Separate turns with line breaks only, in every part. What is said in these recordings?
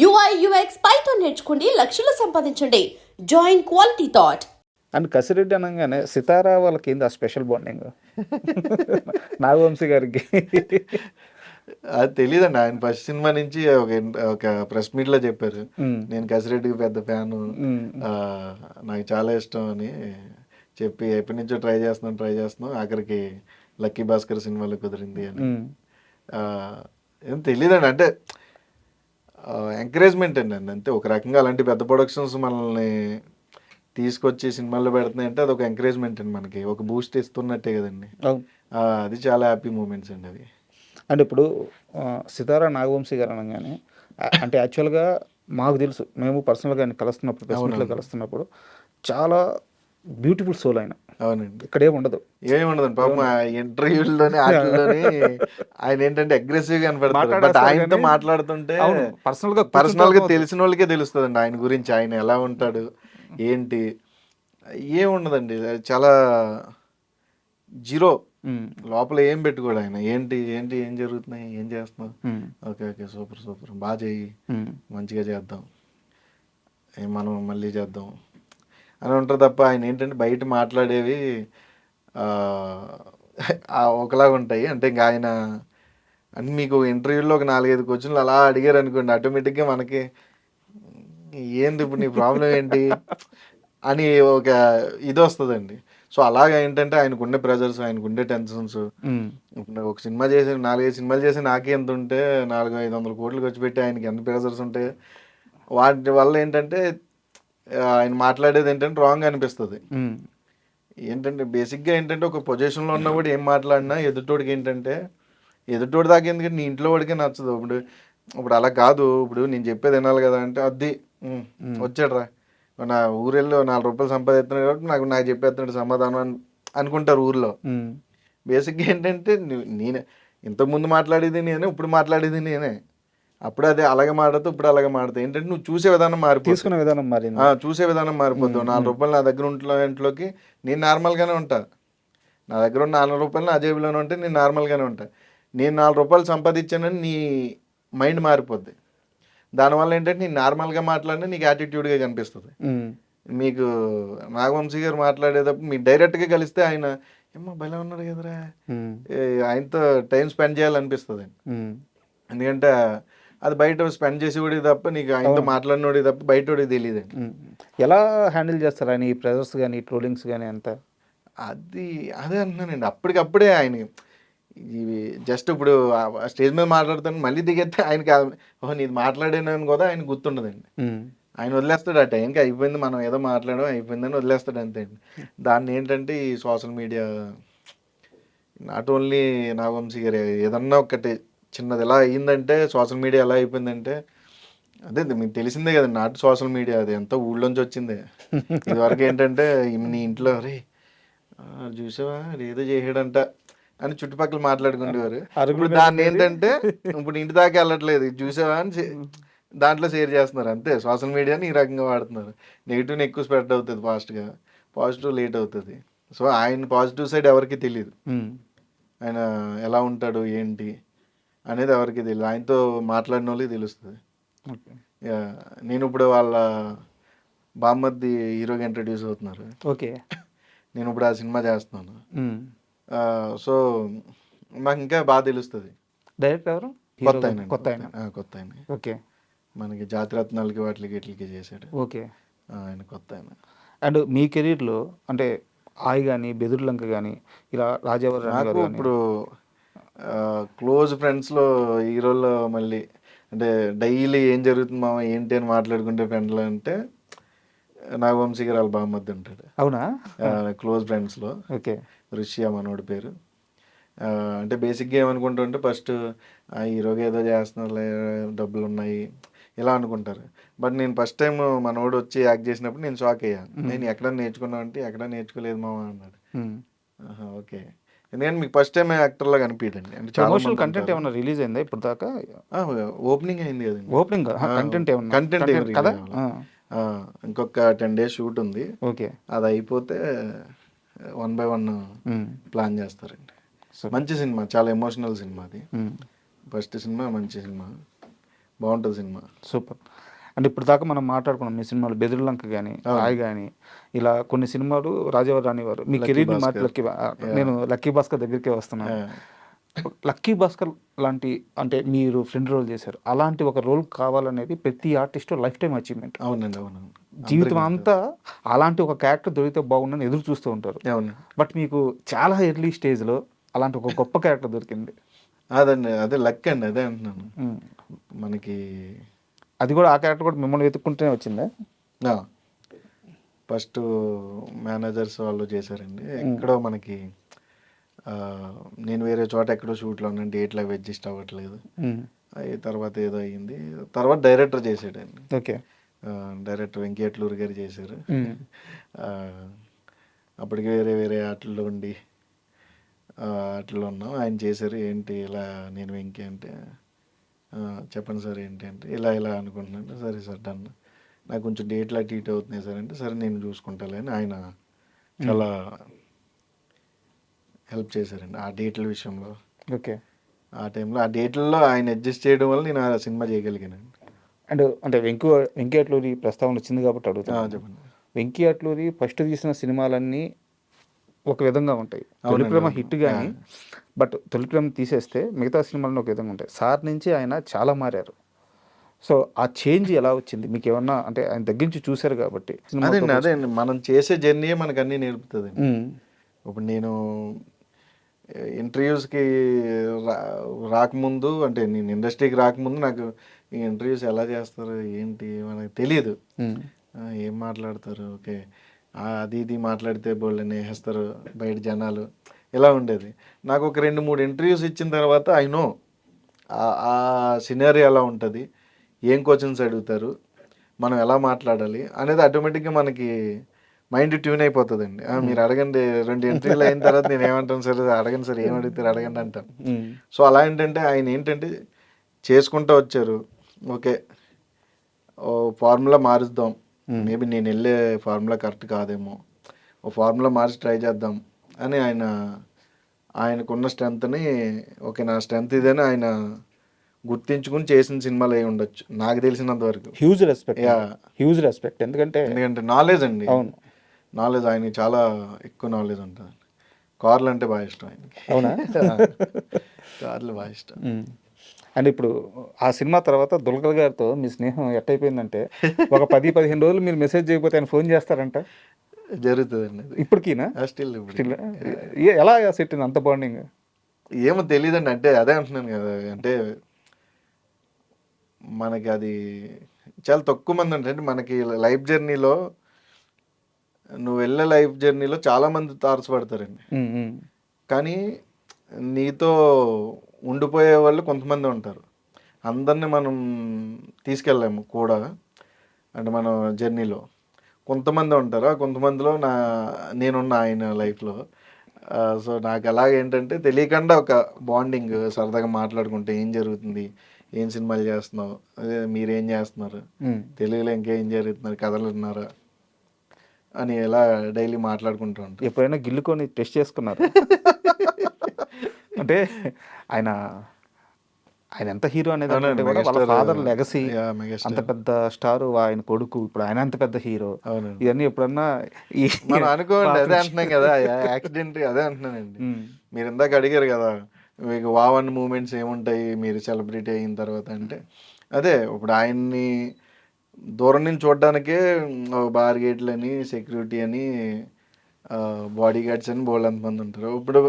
UI UX Python నేర్చుకోండి, లక్షలు సంపాదించండి. Join quality thought.
And Kasireddy అనగానే సితారా వాళ్ళకి ఏంది ఆ స్పెషల్ బాండింగ్ నాగవంశీ గారికి?
అది తెలీదండి. ఆయన ఫస్ట్ సినిమా నుంచి ఒక ప్రెస్ మీట్లో చెప్పారు,
మ్మ్.
నేను కసిరెడ్డికి పెద్ద ఫ్యాను,
మ్మ్.
నాకు చాలా ఇష్టం అని చెప్పి ఎప్పటి నుంచో ట్రై చేస్తున్నాం ఆఖరికి లక్కీ భాస్కర్ సినిమాలో కుదిరింది అని.
మ్మ్.
ఆ, ఏం తెలీదండి. అంటే ఎంకరేజ్మెంట్ అండి అంతే. ఒక రకంగా అలాంటి పెద్ద ప్రొడక్షన్స్ మనల్ని తీసుకొచ్చి సినిమాల్లో పెడుతున్నాయి అంటే అదొక ఎంకరేజ్మెంట్ అండి, మనకి ఒక బూస్ట్ ఇస్తున్నట్టే కదండి.
అవును.
అది చాలా హ్యాపీ మూమెంట్స్ అండి అవి.
అంటే ఇప్పుడు సితారా నాగవంశీ గారు అనగానే అంటే యాక్చువల్గా మాకు తెలుసు, మేము పర్సనల్గా ఆయన కలుస్తున్నప్పుడు ప్రెస్ మీట్లో కలుస్తున్నప్పుడు చాలా బ్యూటిఫుల్ సోల్ ఆయన.
అవునండి.
ఇక్కడ ఏమి ఉండదు,
ఏమి ఉండదండి పాపం. ఇంటర్వ్యూల్లోనే వాటిల్లోనే ఆయన ఏంటంటే అగ్రెసివ్ గా కనపడతారు. బట్ ఆయనతో మాట్లాడుతుంటే పర్సనల్ గా తెలిసిన వాళ్ళకే తెలుస్తుందండి ఆయన గురించి, ఆయన ఎలా ఉంటాడు ఏంటి. ఏముండదండి, చాలా జీరో, లోపల ఏం పెట్టుకోడు ఆయన. ఏంటి ఏంటి ఏం జరుగుతున్నాయి, ఏం చేస్తున్నావు, ఓకే ఓకే సూపర్ సూపర్, బాగా చెయ్యి, మంచిగా చేద్దాం, మనం మళ్ళీ చేద్దాం అని ఉంటారు తప్ప ఆయన ఏంటంటే బయట మాట్లాడేవి ఒకలాగా ఉంటాయి. అంటే ఇంకా ఆయన అంటే మీకు ఇంటర్వ్యూలో ఒక 4-5 క్వశ్చన్లు అలా అడిగారు అనుకోండి, ఆటోమేటిక్గా మనకి ఏంది ఇప్పుడు నీ ప్రాబ్లం ఏంటి అని ఒక ఇది వస్తుందండి. సో అలాగా ఏంటంటే ఆయనకు ఉండే ప్రెజర్స్, ఆయనకు ఉండే టెన్షన్స్. ఒక సినిమా చేసి 4-5 సినిమాలు చేసి నాకే ఎంత ఉంటే 400-500 కోట్లు ఖర్చు పెట్టి ఆయనకి ఎంత ప్రెజర్స్ ఉంటాయి. వాటి వల్ల ఏంటంటే ఆయన మాట్లాడేది ఏంటంటే రాంగ్ అనిపిస్తుంది. ఏంటంటే బేసిక్గా ఏంటంటే ఒక పొజిషన్లో ఉన్నా కూడా ఏం మాట్లాడినా ఎదుటోడికి ఏంటంటే ఎదుటోడి దాకా ఎందుకంటే నీ ఇంట్లో వాడికే నచ్చదు. ఇప్పుడు అలా కాదు, ఇప్పుడు నేను చెప్పేది వినాలి కదా అంటే అది వచ్చాడు రా నా ఊరెళ్ళి 4 రూపాయలు సంపాదిస్తున్నాడు కాబట్టి నాకు చెప్పేస్తున్నాడు సమాధానం అనుకుంటారు ఊర్లో. బేసిక్గా ఏంటంటే నేనే ఇంతకుముందు మాట్లాడేది నేనే, ఇప్పుడు మాట్లాడేది నేనే. అప్పుడు అదే అలాగే మాట్లాడుతూ ఇప్పుడు అలాగే మాట్లాడుతావు. ఏంటంటే నువ్వు చూసే విధానం మారిపోతుంది,
తీసుకునే విధానం మారింది.
చూసే విధానం మారిపోద్దు. 4 రూపాయలు నా దగ్గర ఇంట్లోకి నేను నార్మల్గానే ఉంటా, నా దగ్గర ఉన్న 4 రూపాయలు నా జేబులోనే ఉంటే నేను నార్మల్గానే ఉంటా. నేను 4 రూపాయలు సంపాదించానని నీ మైండ్ మారిపోద్ది. దానివల్ల ఏంటంటే నేను నార్మల్గా మాట్లాడినా నీకు యాటిట్యూడ్గా కనిపిస్తుంది. మీకు నాగవంశీ గారు మాట్లాడేటప్పుడు మీరు డైరెక్ట్గా కలిస్తే ఆయన ఏమో భలే ఉన్నాడు కదరా, ఆయనతో టైం స్పెండ్ చేయాలనిపిస్తుంది. ఎందుకంటే అది బయట స్పెండ్ చేసేవాడికి తప్ప నీకు ఆయనతో మాట్లాడినోడికి తప్ప బయటోడికి తెలియదండి.
ఎలా హ్యాండిల్ చేస్తారు ఆయన ఈ ప్రెజర్స్ కానీ ట్రోలింగ్స్ కానీ అంతా?
అదే అంటున్నానండి, అప్పటికప్పుడే ఆయన ఇవి జస్ట్ ఇప్పుడు స్టేజ్ మీద మాట్లాడుతాను మళ్ళీ దిగేస్తే ఆయనకి ఓహో నీది మాట్లాడాను కదా ఆయన గుర్తుండదండి. ఆయన వదిలేస్తాడు, ఆ టైంకి అయిపోయింది, మనం ఏదో మాట్లాడడం అయిపోయిందని వదిలేస్తాడు అంతే అండి. దాన్ని ఏంటంటే ఈ social media not only Nagavamshi గారు, ఏదన్నా ఒకటి చిన్నది ఎలా అయ్యిందంటే సోషల్ మీడియా ఎలా అయిపోయిందంటే అదే మీకు తెలిసిందే కదండి. నాటు సోషల్ మీడియా అది ఎంత ఊళ్ళోంచి వచ్చిందే. ఇదివరకు ఏంటంటే నీ ఇంట్లో రే చూసావా ఏదో చేసాడంట అని చుట్టుపక్కల మాట్లాడుకునేవారు. ఇప్పుడు దాన్ని ఏంటంటే ఇప్పుడు ఇంటి దాకా వెళ్ళట్లేదు, చూసావా అని దాంట్లో షేర్ చేస్తున్నారు అంతే. సోషల్ మీడియాని ఈ రకంగా వాడుతున్నారు. నెగిటివ్ని ఎక్కువ స్ప్రెడ్ అవుతుంది ఫాస్ట్గా, పాజిటివ్ లేట్ అవుతుంది. సో ఆయన పాజిటివ్ సైడ్ ఎవరికి తెలియదు, ఆయన ఎలా ఉంటాడు ఏంటి అనేది ఎవరికి తెలియదు, ఆయనతో మాట్లాడిన వాళ్ళకి తెలుస్తుంది. నేను ఇప్పుడు వాళ్ళ బామ్మర్ది హీరోగా ఇంట్రడ్యూస్ అవుతున్నారు.
ఓకే, నేను
ఇప్పుడు ఆ సినిమా చేస్తున్నాను. సో మాకు ఇంకా బాగా తెలుస్తుంది.
డైరెక్టర్ ఎవరు?
కొత్త ఆయన.
ఓకే,
మనకి జాతిరత్నాలకి వాటికి ఇట్లకి చేశాడు.
ఓకే,
ఆయన కొత్త ఆయన.
అండ్ మీ కెరీర్లో అంటే ఆయి కానీ బెదుర్లంక కానీ ఇలా రాజావారి
నాకు ఇప్పుడు క్లోజ్ ఫ్రెండ్స్లో హీరోల్లో మళ్ళీ అంటే డైలీ ఏం జరుగుతుంది మామ ఏంటి అని మాట్లాడుకుంటే ఫ్రెండ్లు అంటే నాగవంశీ గారు వాళ్ళ బామ్మద్ది ఉంటాడు.
అవునా?
క్లోజ్ ఫ్రెండ్స్లో.
ఓకే,
ఋషి మనోడి పేరు. అంటే బేసిక్గా ఏమనుకుంటుంటే ఫస్ట్ హీరోగా ఏదో చేస్తున్నారు, డబ్బులు ఉన్నాయి ఇలా అనుకుంటారు. బట్ నేను ఫస్ట్ టైం మనోడు వచ్చి యాక్ట్ చేసినప్పుడు నేను షాక్ అయ్యాను. నేను ఎక్కడ నేర్చుకున్నావు అంటే ఎక్కడ నేర్చుకోలేదు మామ అన్నాడు. ఓకే, ఎందుకంటే మీకు ఫస్ట్ టైం యాక్టర్లా కనిపించండి. అంటే
ప్రమోషనల్ కంటెంట్ ఏమైనా రిలీజ్ అయిందా ఇప్పుడు దాకా?
ఓపెనింగ్ అయింది కదండి.
ఓపెనింగ్ కంటెంట్ ఏమన్నా?
కంటెంట్
కదా,
ఇంకొక 10 days షూట్ ఉంది.
ఓకే,
అది అయిపోతే 1 by 1 ప్లాన్ చేస్తారండి. మంచి సినిమా, చాలా ఎమోషనల్ సినిమా అది. ఫస్ట్ సినిమా మంచి సినిమా, బాగుంటుంది సినిమా.
సూపర్. అంటే ఇప్పుడు దాకా మనం మాట్లాడుకున్నాం మీ సినిమాలు బెదిరిలంక కానీ రాయ్ కానీ ఇలా కొన్ని సినిమాలు రాజావారు రానివారు మీ
లక్కీ
కెరీర్ని
భాస్కర్.
లక్కీ నేను లక్కీ భాస్కర్ దగ్గరికే వస్తున్నాను. లక్కీ భాస్కర్ లాంటి అంటే మీరు ఫ్రెండ్ రోల్ చేశారు, అలాంటి ఒక రోల్ కావాలనేది ప్రతి ఆర్టిస్ట్ లైఫ్ టైం అచీవ్మెంట్.
అవునండి, అవునండి.
జీవితం అంతా అలాంటి ఒక క్యారెక్టర్ దొరికితే బాగుందని ఎదురు చూస్తూ ఉంటారు.
అవును,
బట్ మీకు చాలా ఎర్లీ స్టేజ్లో అలాంటి ఒక గొప్ప క్యారెక్టర్ దొరికింది.
అదండి, అదే లక్ అండి, అదే అంటున్నాను. మనకి
అది కూడా ఆ క్యారెక్టర్ కూడా మిమ్మల్ని వెతుక్కుంటూనే వచ్చిందా?
ఫస్ట్ మేనేజర్స్ వాళ్ళు చేశారండి. ఎక్కడో మనకి నేను వేరే చోట ఎక్కడో షూట్లో ఉన్నాను, డేట్లు అవి అడ్జస్ట్ అవ్వట్లేదు. అవి తర్వాత ఏదో అయ్యింది, తర్వాత డైరెక్టర్ చేసాడండి.
ఓకే.
డైరెక్టర్ వెంకటేశ్వర గారు చేశారు. అప్పటికి వేరే వేరే ఆటల్లో ఉండి ఆటల్లో ఉన్నాం, ఆయన చేశారు. ఏంటి ఇలా నేను వెంకీ అంటే చెప్పండి సార్ ఏంటి అంటే ఇలా ఇలా అనుకుంటున్నాను. సరే సార్ డన్, నాకు కొంచెం డేట్లు అటు ఇటు అవుతున్నాయి సార్ అంటే సరే నేను చూసుకుంటాలే అని ఆయన చాలా హెల్ప్ చేశారండి ఆ డేట్ల విషయంలో.
ఓకే.
ఆ టైంలో ఆ డేట్లలో ఆయన అడ్జస్ట్ చేయడం వల్ల నేను ఆ సినిమా చేయగలిగానండి.
అండ్ అంటే వెంకీ అట్లూరి ప్రస్తావన వచ్చింది కాబట్టి అడుగుతాను.
చెప్పండి.
వెంకీ అట్లూరి ఫస్ట్ తీసిన సినిమాలన్నీ ఒక విధంగా ఉంటాయి. తొలిప్రేమ హిట్ కానీ బట్ తొలిప్రేమ తీసేస్తే మిగతా సినిమాలను ఒక విధంగా ఉంటాయి. సార్ నుంచి ఆయన చాలా మారారు. సో ఆ చేంజ్ ఎలా వచ్చింది మీకు ఏమన్నా అంటే ఆయన దగ్గర నుంచి చూశారు కాబట్టి?
అదే మనం చేసే జర్నీయే మనకు అన్నీ నేర్పుతుంది. ఇప్పుడు నేను ఇంటర్వ్యూస్కి రాకముందు అంటే నేను ఇండస్ట్రీకి రాకముందు నాకు ఈ ఇంటర్వ్యూస్ ఎలా చేస్తారు ఏంటి మనకు తెలియదు. ఏం మాట్లాడతారు, ఓకే అది ఇది మాట్లాడితే బోళ్ళని వేస్తారు బయట జనాలు, ఇలా ఉండేది. నాకు ఒక 2-3 ఇంటర్వ్యూస్ ఇచ్చిన తర్వాత ఐ నో ఆ సినారీ ఎలా ఉంటుంది, ఏం క్వశ్చన్స్ అడుగుతారు, మనం ఎలా మాట్లాడాలి అనేది ఆటోమేటిక్గా మనకి మైండ్ ట్యూన్ అయిపోతుందండి. మీరు అడగండి, 2 ఇంటర్వ్యూలు అయిన తర్వాత నేను ఏమంటాను సార్, అడగండి సార్, ఏం అడుగుతారు అడగండి అంటాను. సో అలా ఏంటంటే ఆయన ఏంటంటే చేసుకుంటూ వచ్చారు. ఓకే ఓ ఫార్ములా మారుద్దాం, మేబీ నేను వెళ్ళే ఫార్ములా కరెక్ట్ కాదేమో, ఓ ఫార్ములా మార్చి ట్రై చేద్దాం అని ఆయనకున్న స్ట్రెంత్ని ఓకే నా స్ట్రెంత్ ఇదని ఆయన గుర్తించుకుని చేసిన సినిమాలు అయి ఉండొచ్చు నాకు తెలిసినంత వరకు.
హ్యూజ్ రెస్పెక్ట్ ఎందుకంటే
నాలెడ్జ్ అండి.
అవును,
నాలెడ్జ్ ఆయనకి చాలా ఎక్కువ నాలెడ్జ్ ఉంటుంది. కార్లు అంటే బాగా ఇష్టం ఆయనకి.
అవునా?
కార్లు బాగా ఇష్టం.
అండ్ ఇప్పుడు ఆ సినిమా తర్వాత దుల్కర్ గారితో మీ స్నేహం ఎట్టయిపోయిందంటే ఒక 10-15 రోజులు మీరు మెసేజ్ చేయకపోతే ఆయన ఫోన్ చేస్తారంట.
జరుగుతుందండి
ఇప్పటికీనా?
స్టిల్
ఎలా సెట్ అంత బాండింగ్?
ఏమో తెలియదండి, అంటే అదే అంటున్నాను కదా, అంటే మనకి అది చాలా తక్కువ మంది అంటే మనకి లైఫ్ జర్నీలో నువ్వు వెళ్ళే లైఫ్ జర్నీలో చాలామంది తారసపడతారండి. కానీ నీతో ఉండిపోయే వాళ్ళు కొంతమంది ఉంటారు. అందరినీ మనం తీసుకెళ్ళాము కూడా, అంటే మన జర్నీలో కొంతమంది ఉంటారు. ఆ కొంతమందిలో నేనున్న ఆయన లైఫ్లో. సో నాకు అలాగేంటంటే తెలియకుండా ఒక బాండింగ్, సరదాగా మాట్లాడుకుంటే ఏం జరుగుతుంది, ఏం సినిమాలు చేస్తున్నావు, అదే మీరేం చేస్తున్నారు, తెలుగులో ఇంకేం జరుగుతున్నారు, కథలు ఉన్నారా అని ఎలా డైలీ మాట్లాడుకుంటూ ఉంటాం.
ఎప్పుడైనా గిల్లుకొని టెస్ట్ చేసుకున్నారు? అంటే ఆయన ఎంత హీరో అనేది వాళ్ళ ఫాదర్ లెగసీ, అంత పెద్ద స్టార్, ఆయన కొడుకు, ఇప్పుడు ఆయన అంత పెద్ద హీరో, ఇవన్నీ ఎప్పుడన్నా
మనం అనుకోండి. అదే అంటున్నాం కదా, యాక్సిడెంట్ అదే అంటున్నానండి. మీరు ఇందాక అడిగారు కదా మీకు వావన్ మూమెంట్స్ ఏముంటాయి మీరు సెలబ్రిటీ అయిన తర్వాత అంటే, అదే ఇప్పుడు ఆయన్ని దూరం నుంచి చూడడానికే బార్గేట్లు అని, సెక్యూరిటీ అని, బాడీ గార్డ్స్ అని బోల్డ్ అంతమంది ఉంటారు. ఇప్పుడు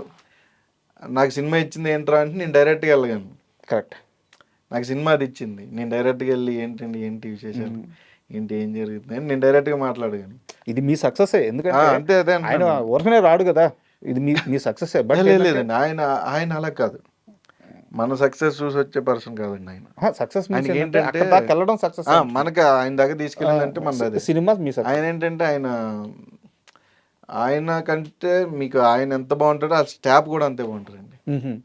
నాకు సినిమా ఇచ్చింది ఏంట్రా అంటే నేను డైరెక్ట్గా వెళ్ళగాను.
కరెక్ట్,
నాకు సినిమా అది ఇచ్చింది, నేను డైరెక్ట్గా వెళ్ళి ఏంటి విశేషాలు, ఏంటి ఏం జరుగుతుంది అని నేను డైరెక్ట్గా మాట్లాడగాను.
ఇది మీ సక్సెస్. ఎందుకంటే
అంతే అదే
ఆయన ఊరికనే రాడు కదా, ఇది మీ సక్సెస్.
లేదండి, ఆయన అలా కాదు, మన సక్సెస్ చూసి వచ్చే పర్సన్ కాదండి ఆయన.
సక్సెస్
ఏంటంటే
వెళ్ళడం సక్సెస్,
మనకి ఆయన దగ్గర తీసుకెళ్ళిందంటే మన
సినిమా మీ
ఆయన ఏంటంటే ఆయన కంటే మీకు ఆయన ఎంత బాగుంటాడో ఆ స్టాఫ్ కూడా అంతే బాగుంటారండి.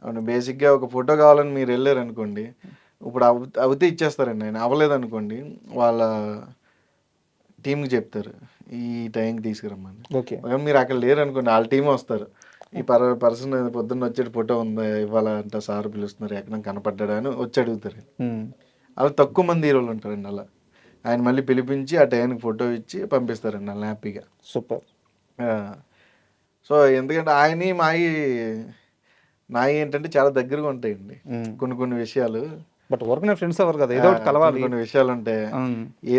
అవును, బేసిక్గా ఒక ఫోటో కావాలని మీరు వెళ్ళారు అనుకోండి, ఇప్పుడు అవుతే ఇచ్చేస్తారండి. ఆయన అవ్వలేదు అనుకోండి వాళ్ళ టీంకి చెప్తారు ఈ టైంకి తీసుకురమ్మని.
ఓకే,
మీరు అక్కడ లేరు అనుకోండి వాళ్ళ టీం వస్తారు, ఈ పర్సన్ పొద్దున్న వచ్చేటి ఫోటో ఉందా ఇవ్వాలంట, సార్ పిలుస్తున్నారు ఎక్కడ కనపడ్డా అని వచ్చి అడుగుతారు. అలా తక్కువ మంది హీరోలు ఉంటారండి అలా. ఆయన మళ్ళీ పిలిపించి ఆ టైంకి ఫోటో ఇచ్చి పంపిస్తారండి అలా హ్యాపీగా.
సూపర్.
సో ఎందుకంటే ఆయన్ని నాయి ఏంటంటే చాలా దగ్గరగా ఉంటాయండి కొన్ని కొన్ని విషయాలు.
బట్ వర్క్ ఫ్రెండ్స్ ఎవరు కదా, ఏదో ఒకటి కలవాలి.
కొన్ని విషయాలు ఉంటాయి,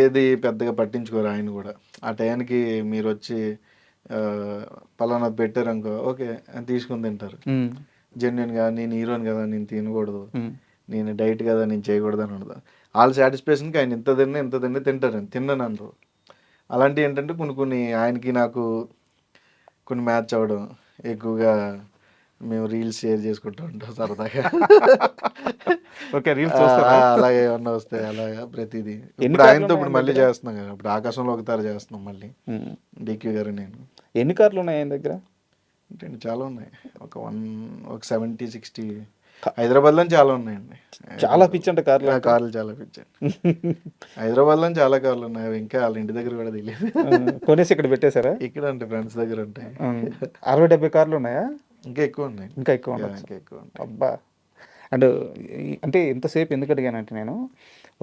ఏది పెద్దగా పట్టించుకోరు ఆయన కూడా. ఆ టైంకి మీరు వచ్చి పలానా పెట్టారు అనుకో, ఓకే అని తీసుకుని తింటారు. జెన్యున్గా నేను హీరోని కదా, నేను తినకూడదు, నేను డైట్ కదా, నేను చేయకూడదు అని ఉండదు. వాళ్ళ సాటిస్ఫాక్షన్కి ఆయన ఇంత తిన్నా తింటారని తిన్నాను అనరు. అలాంటివి ఏంటంటే కొన్ని కొన్ని ఆయనకి నాకు కొన్ని మ్యాచ్ అవ్వడం, ఎక్కువగా మేము రీల్స్ షేర్ చేసుకుంటూ ఉంటాం సరదాగా.
ఓకే, రీల్స్ చూస్తారా?
అలాగే ఏమన్నా వస్తాయి అలాగా ప్రతిదీ. ఇప్పుడు ఆయనతో ఇప్పుడు మళ్ళీ చేస్తున్నాం కదా, ఇప్పుడు ఆకాశంలో ఒకసారి చేస్తున్నాం మళ్ళీ డిక్యూ గారు నేను.
ఎన్ని కార్లు ఉన్నాయి ఆయన దగ్గర?
అంటే చాలా ఉన్నాయి, ఒక 70-60 హైదరాబాద్లో చాలా ఉన్నాయండి.
చాలా పిచ్చి అంటే కార్లు.
కార్లు చాలా పిచ్చి హైదరాబాద్లో చాలా కార్లు ఉన్నాయి, అవి ఇంకా వాళ్ళ ఇంటి దగ్గర కూడా తెలియదు.
కొనేసి ఇక్కడ పెట్టేశారా?
ఇక్కడ అంటే ఫ్రెండ్స్ దగ్గర ఉంటాయి.
60-70 కార్లు ఉన్నాయా?
ఇంకా ఎక్కువ ఉన్నాయి.
ఇంకా ఎక్కువ ఉంటాయి. అబ్బా. అండ్ అంటే ఇంతసేపు ఎందుకు అడిగానంటే, నేను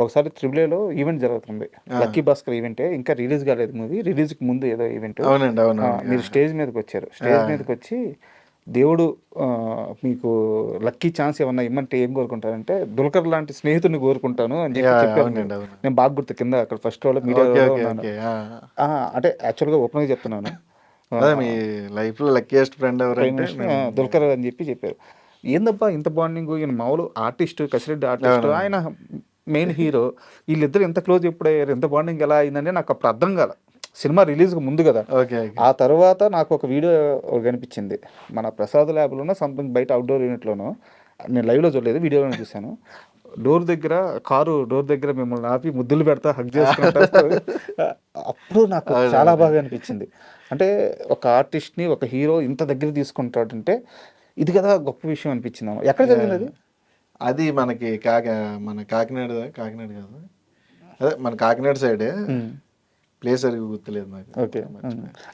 ఒకసారి త్రిబుల్-ఏలో ఈవెంట్ జరుగుతుంది, లక్కీ భాస్కర్ ఈవెంటే, ఇంకా రిలీజ్ కాలేదు మూవీ, రిలీజ్కి ముందు ఏదో ఈవెంట్.
అవునండి, అవును.
మీరు స్టేజ్ మీదకి వచ్చారు. స్టేజ్ మీదకి వచ్చి దేవుడు మీకు లక్కీ ఛాన్స్ ఏమన్నా ఇమ్మంటే ఏం కోరుకుంటారంటే, దుల్కర్ లాంటి స్నేహితుడిని కోరుకుంటాను అని చెప్పి చెప్పాను. నేను బాగా గుర్తు, కింద అక్కడ ఫస్ట్ రోలో మీడియాలో ఉన్నాను. అంటే యాక్చువల్గా ఓపెన్గా చెప్తున్నాను,
మీ లైఫ్లో లక్కీయెస్ట్ ఫ్రెండ్ ఎవరంటే
దుల్కర్ అని చెప్పి చెప్పారు. ఏందబ్బా ఇంత బాండింగ్, ఈయన మామూలు ఆర్టిస్ట్, కసిరెడ్డి ఆర్టిస్ట్, ఆయన మెయిన్ హీరో, వీళ్ళిద్దరు ఎంత క్లోజ్ ఎప్పుడయ్యారు, ఎంత బాండింగ్ ఎలా అయిందంటే నాకు అప్పుడు అర్థం కాల. సినిమా రిలీజ్కి ముందు కదా. ఆ తర్వాత నాకు ఒక వీడియో కనిపించింది, మన ప్రసాద్ ల్యాబ్లోనో సంథింగ్ బయట అవుట్డోర్ యూనిట్లోనో, నేను లైవ్లో చూడలేదు, వీడియోలోనే చూశాను. కారు డోర్ దగ్గర మిమ్మల్ని ఆపి ముద్దులు పెడతా, హగ్ చేసుకుంటా. అప్పుడు నాకు చాలా బాగా అనిపించింది. అంటే ఒక ఆర్టిస్ట్ని ఒక హీరో ఇంత దగ్గర తీసుకుంటాడంటే ఇది కదా గొప్ప విషయం అనిపించింది. ఎక్కడ జరిగింది అది?
అది మనకి మన కాకినాడ కాదు, అదే మన కాకినాడ సైడే, ప్లేస్ అది గుర్తులేదు నాకు.
ఓకే,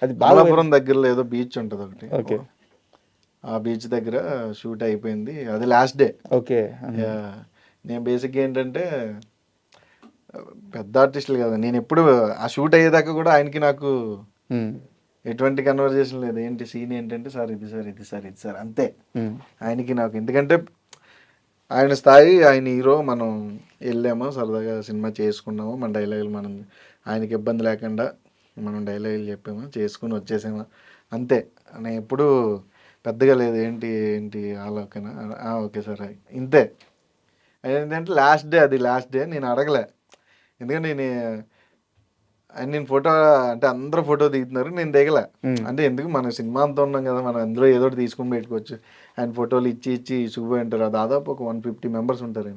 అది
బాలాపురం దగ్గరలో ఏదో బీచ్ ఉంటుంది ఒకటి. ఓకే, ఆ బీచ్ దగ్గర షూట్ అయిపోయింది, అది లాస్ట్ డే.
ఓకే,
నేను బేసిక్గా ఏంటంటే పెద్ద ఆర్టిస్టులు కదా, నేను ఎప్పుడు ఆ షూట్ అయ్యేదాకా కూడా ఆయనకి నాకు ఎటువంటి కన్వర్జేషన్ లేదు. ఏంటి సీన్ ఏంటంటే, సార్ ఇది సార్ ఇది సార్ ఇది సార్ అంతే ఆయనకి నాకు. ఎందుకంటే ఆయన స్థాయి, ఆయన హీరో, మనం వెళ్ళాము సరదాగా సినిమా చేసుకున్నాము, మన డైలాగులు మనం ఆయనకి ఇబ్బంది లేకుండా మనం డైలాగులు చెప్పాము, చేసుకుని వచ్చేసాము అంతే. నేను ఎప్పుడు పెద్దగా లేదు, ఏంటి అలా ఓకేనా, ఓకే సార్ ఇంతే. ఏంటంటే లాస్ట్ డే నేను అడగలే, ఎందుకంటే నేను ఫోటో అంటే అందరూ ఫోటో దిగుతున్నారు, నేను దిగలే. అంటే ఎందుకు, మన సినిమా అంతా ఉన్నాం కదా, మనం అందులో ఏదో ఒకటి తీసుకుని పెట్టుకోవచ్చు. ఆయన ఫోటోలు ఇచ్చి చూపోయి ఉంటారు, దాదాపు ఒక 150 మెంబర్స్ ఉంటారు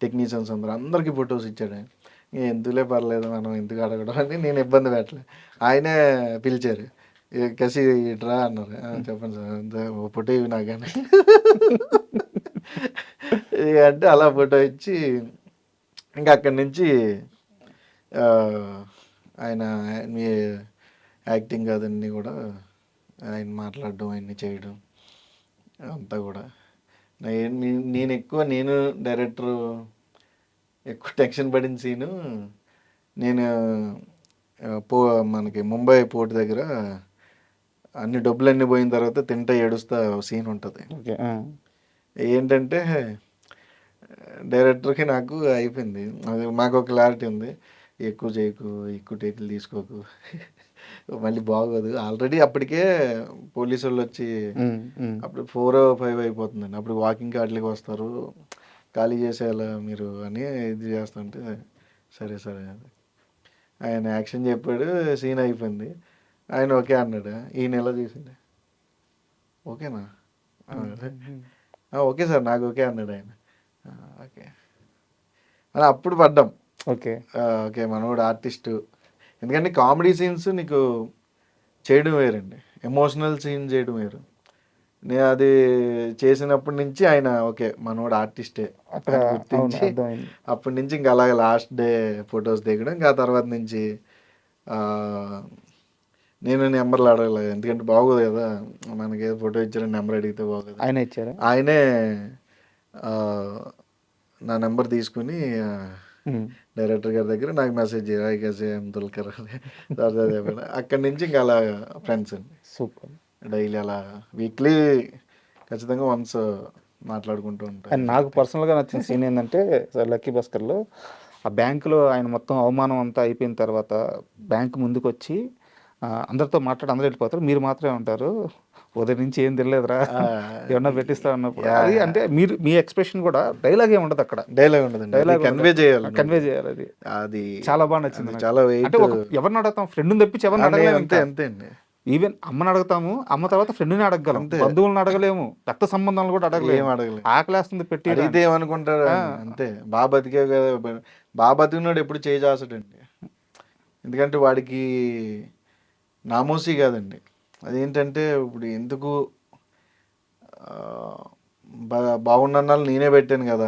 టెక్నీషియన్స్, అందరికీ ఫొటోస్ ఇచ్చాడు ఆయన. ఎందుకులే పర్లేదు, మనం ఎందుకు అడగడం అని నేను ఇబ్బంది పెట్టలే. ఆయనే పిలిచారు, కసి ఇట్రా అన్నారు. చెప్పండి సార్, అంత ఫోటో ఇవి నాకని అంటే అలా ఫోటో ఇచ్చి ఇంకా అక్కడి నుంచి ఆయన మీ యాక్టింగ్ అదన్నీ కూడా ఆయన మాట్లాడడం, ఆయన్ని చేయడం అంతా కూడా నేను డైరెక్టర్ ఎక్కువ టెన్షన్ పడిన సీను, నేను మనకి ముంబై పోర్ట్ దగ్గర అన్ని డబ్బులన్నీ పోయిన తర్వాత తింటా ఏడుస్తా సీన్ ఉంటుంది. ఏంటంటే డైరెక్టర్కి నాకు అయిపోయింది, అది మాకు ఒక క్లారిటీ ఉంది, ఎక్కువ చేయకు, ఎక్కువ టేకులు తీసుకోకు, మళ్ళీ బాగోదు. ఆల్రెడీ అప్పటికే పోలీసు వాళ్ళు వచ్చి అప్పుడు 4 or 5 అయిపోతుందండి, అప్పుడు వాకింగ్ వాటికి వస్తారు, ఖాళీ చేసేయాలా మీరు అని ఇది చేస్తుంటే, సరే ఆయన యాక్షన్ చెప్పాడు, సీన్ అయిపోయింది, ఆయన ఓకే అన్నాడు. ఈ నెల చూసిండే ఓకేనా, ఓకే సార్ నాకు ఓకే అన్నాడు ఆయన. ఓకే అని అప్పుడు పడ్డాం. ఓకే మనోడు ఆర్టిస్టు. ఎందుకంటే కామెడీ సీన్స్ నీకు చేయడం వేరండి, ఎమోషనల్ సీన్ చేయడం వేరు. నేను అది చేసినప్పటి నుంచి ఆయన ఓకే మనోడు ఆర్టిస్టే గుర్తించి, అప్పటి నుంచి ఇంకా అలాగే లాస్ట్ డే ఫొటోస్ దిగడం. ఇంకా ఆ తర్వాత నుంచి నేను నెంబర్లు అడగలేదు, ఎందుకంటే బాగోదు కదా, మనకి ఏదో ఫోటో ఇచ్చారని నెంబర్ అడిగితే బాగోదు.
ఆయన ఇచ్చారు,
ఆయనే నా నెంబర్ తీసుకుని డైరెక్టర్ గారి దగ్గర నాకు మెసేజ్ కేసే దుల్కర్ అక్కడి నుంచి ఇంకా అలా ఫ్రెండ్స్ అండి.
సూపర్.
డైలీ అలా వీక్లీ ఖచ్చితంగా వన్స్ మాట్లాడుకుంటూ ఉంటాం.
అండ్ నాకు పర్సనల్గా నచ్చిన సీన్ ఏంటంటే లక్కీ భాస్కర్లో ఆ బ్యాంకులో ఆయన మొత్తం అవమానం అంతా అయిపోయిన తర్వాత బ్యాంక్ ముందుకు వచ్చి అందరితో మాట్లాడి అందరూ వెళ్ళిపోతారు, మీరు మాత్రమే ఉంటారు, ఉదయం నుంచి ఏం తెలియదురా ఏమన్నా పెట్టిస్తా అన్నప్పుడు అది అంటే మీరు మీ ఎక్స్ప్రెషన్ కూడా డైలాగ్ ఏమి ఉండదు అక్కడ,
డైలాగ్ ఉండదు, డైలాగ్ కన్వే చేయాలి అది
చాలా బాగా నచ్చింది.
చాలా
అంటే ఎవరిని అడుగుతాం, ఫ్రెండ్ని తప్పించి ఎవరిని అడగలేము.
అంతే అంతే అండి.
ఈవెన్ అమ్మని అడుగుతాము, అమ్మ తర్వాత ఫ్రెండ్ని అడగగలం, బంధువులను అడగలేము, రక్త సంబంధాలు కూడా అడగలేము. ఆకలేస్తుంది పెట్టి
అడిగితే ఏమనుకుంటారు అంతే. బాగా బతికే కదా, బాగా బతికినాడు ఎప్పుడు చేసాడండి. ఎందుకంటే వాడికి నామోసి కాదండి. అదేంటంటే ఇప్పుడు ఎందుకు బాగున్నాళ్ళు నేనే పెట్టాను కదా,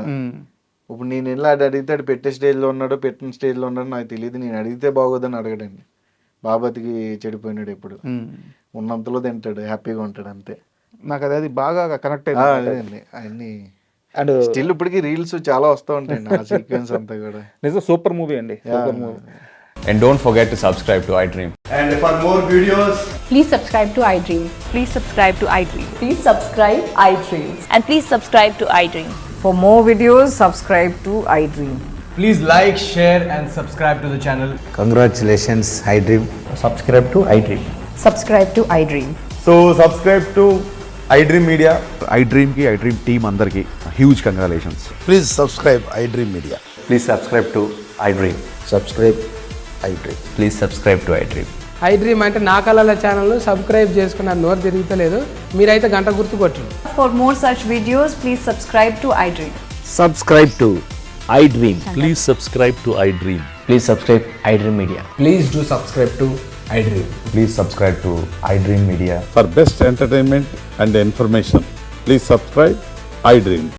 ఇప్పుడు నేను వెళ్ళి అడిగితే పెట్టే స్టేజ్లో ఉన్నాడో పెట్టిన స్టేజ్లో ఉన్నాడో నాకు తెలియదు. నేను అడిగితే బాగోదని అడగడండి. బాబాతికి చెడిపోయినాడు, ఎప్పుడు ఉన్నంతలో తింటాడు, హ్యాపీగా ఉంటాడు అంతే.
నాకు అది బాగా కనెక్ట్ అయింది.
అన్ని అండ్ స్టిల్ ఇప్పటికి రీల్స్ చాలా వస్తూ ఉంటాయండి ఆ సీక్వెన్స్ అంతా కూడా.
నిజం సూపర్ మూవీ అండి, super movie.
And don't forget to subscribe to iDream.
And for more videos,
please subscribe to iDream.
Please subscribe to iDream.
Please subscribe iDream.
And please subscribe to iDream.
For more videos, subscribe to iDream.
please like, share and subscribe to the channel.
Congratulations, iDream.
Subscribe to iDream.
Subscribe to iDream.
So subscribe to iDream Media. iDream ki iDream team andarki huge congratulations.
Please subscribe iDream Media.
Please subscribe to iDream.
Subscribe iDream.
Please subscribe to iDream.
iDream అంటే నా కళల channel subscribe చేసుకున్న నోరు తిరుగుతలేదు, మీరైతే గంట గుర్తు కొట్టండి.
For more such videos, please subscribe to iDream.
Subscribe to iDream.
Please subscribe to iDream.
Please subscribe iDream Media.
Please do subscribe to iDream.
Please subscribe to iDream Media.
For best entertainment and information, please subscribe iDream.